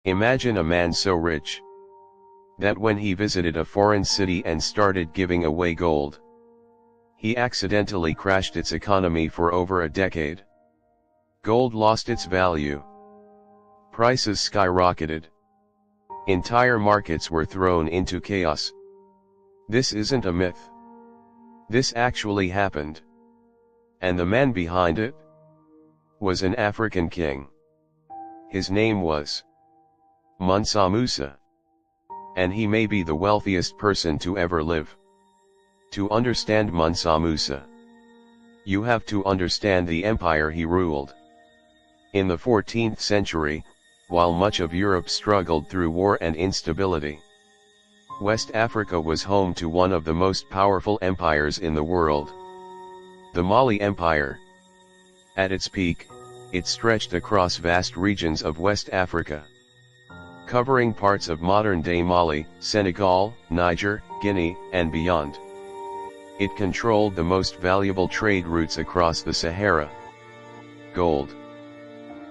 Imagine a man so rich that when he visited a foreign city and started giving away gold, he accidentally crashed its economy for over a decade. Gold lost its value. Prices skyrocketed. Entire markets were thrown into chaos. This isn't a myth. This actually happened. And the man behind it was an African king. His name was Mansa Musa. And he may be the wealthiest person to ever live. To understand Mansa Musa, you have to understand the empire he ruled. In the 14th century, while much of Europe struggled through war and instability, West Africa was home to one of the most powerful empires in the world, the Mali Empire. At its peak, it stretched across vast regions of West Africa, covering parts of modern-day Mali, Senegal, Niger, Guinea, and beyond. It controlled the most valuable trade routes across the Sahara: gold,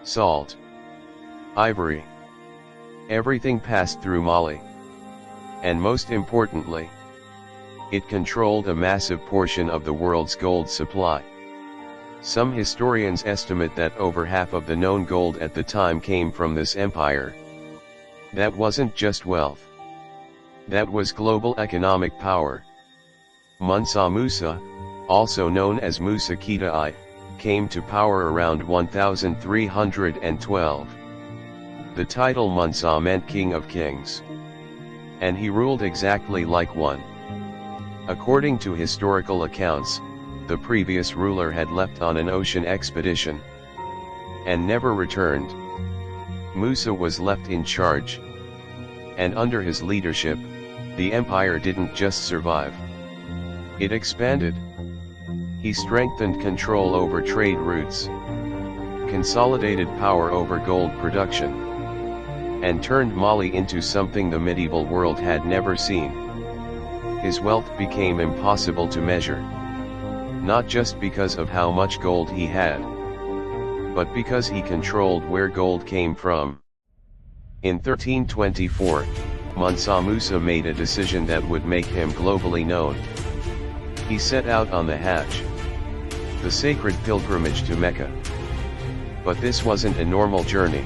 salt, ivory. Everything passed through Mali. And most importantly, it controlled a massive portion of the world's gold supply. Some historians estimate that over half of the known gold at the time came from this empire. That wasn't just wealth. That was global economic power. Mansa Musa, also known as Musa Kita I, came to power around 1312. The title Mansa meant King of Kings. And he ruled exactly like one. According to historical accounts, the previous ruler had left on an ocean expedition and never returned. Musa was left in charge. And under his leadership, the empire didn't just survive. It expanded. He strengthened control over trade routes, consolidated power over gold production, and turned Mali into something the medieval world had never seen. His wealth became impossible to measure. Not just because of how much gold he had, but because he controlled where gold came from. In 1324, Mansa Musa made a decision that would make him globally known. He set out on the Hajj, the sacred pilgrimage to Mecca. But this wasn't a normal journey.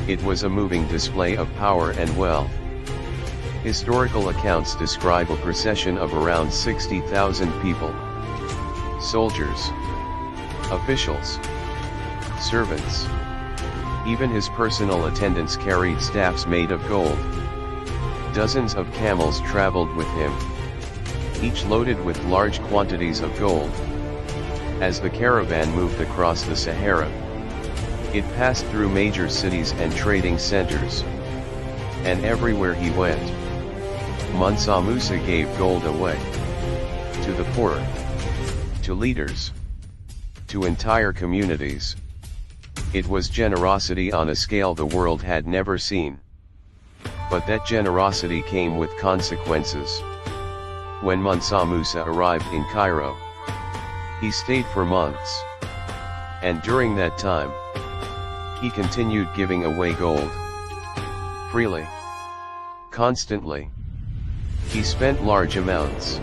It was a moving display of power and wealth. Historical accounts describe a procession of around 60,000 people. Soldiers, officials, servants. Even his personal attendants carried staffs made of gold. Dozens of camels traveled with him, each loaded with large quantities of gold. As the caravan moved across the Sahara, it passed through major cities and trading centers. And everywhere he went, Mansa Musa gave gold away. To the poor, to leaders, to entire communities. It was generosity on a scale the world had never seen. But that generosity came with consequences. When Mansa Musa arrived in Cairo, he stayed for months. And during that time, he continued giving away gold. Freely. Constantly. He spent large amounts.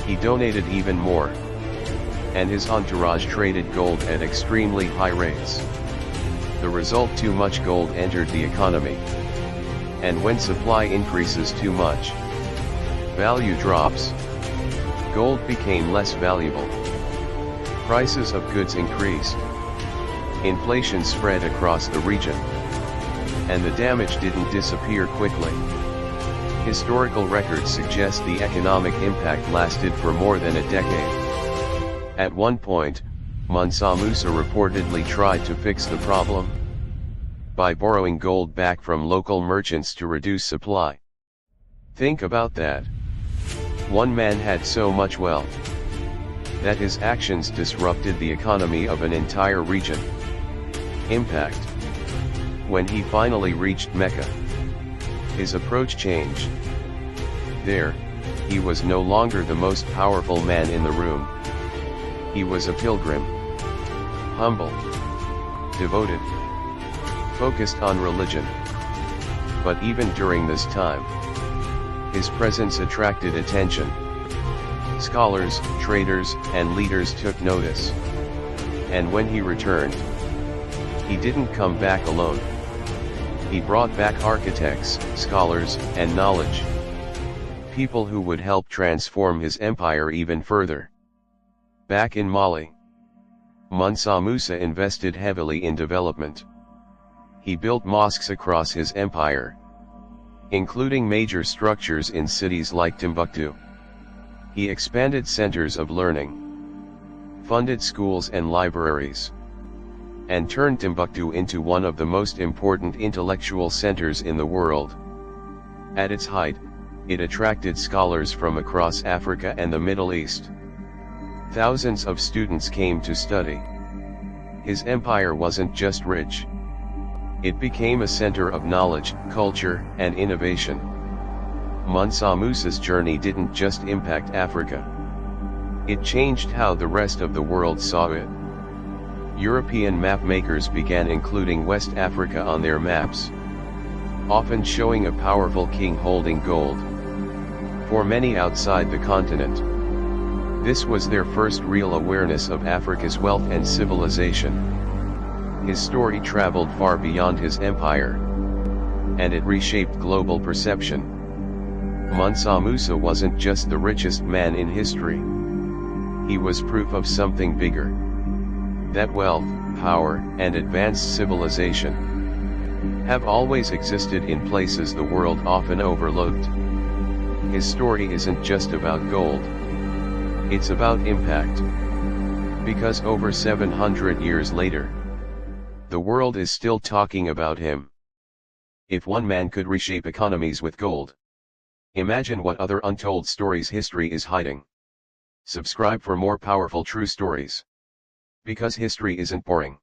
He donated even more. And his entourage traded gold at extremely high rates. The result: too much gold entered the economy. And when supply increases too much, value drops. Gold became less valuable. Prices of goods increased. Inflation spread across the region. And the damage didn't disappear quickly. Historical records suggest the economic impact lasted for more than a decade. At one point, Mansa Musa reportedly tried to fix the problem by borrowing gold back from local merchants to reduce supply. Think about that. One man had so much wealth that his actions disrupted the economy of an entire region. Impact. When he finally reached Mecca, his approach changed. There, he was no longer the most powerful man in the room. He was a pilgrim. Humble. Devoted. focused on religion. But even during this time, his presence attracted attention. Scholars, traders, and leaders took notice. And when he returned, he didn't come back alone. He brought back architects, scholars, and knowledge. People who would help transform his empire even further. Back in Mali, Mansa Musa invested heavily in development. He built mosques across his empire, including major structures in cities like Timbuktu. He expanded centers of learning, funded schools and libraries, and turned Timbuktu into one of the most important intellectual centers in the world. At its height, it attracted scholars from across Africa and the Middle East. Thousands of students came to study. His empire wasn't just rich. It became a center of knowledge, culture, and innovation. Mansa Musa's journey didn't just impact Africa. It changed how the rest of the world saw it. European map makers began including West Africa on their maps, often showing a powerful king holding gold. For many outside the continent, this was their first real awareness of Africa's wealth and civilization. His story traveled far beyond his empire, and it reshaped global perception. Mansa Musa wasn't just the richest man in history. He was proof of something bigger. That wealth, power, and advanced civilization have always existed in places the world often overlooked. His story isn't just about gold. It's about impact. Because over 700 years later, the world is still talking about him. If one man could reshape economies with gold, imagine what other untold stories history is hiding. Subscribe for more powerful true stories. Because history isn't boring.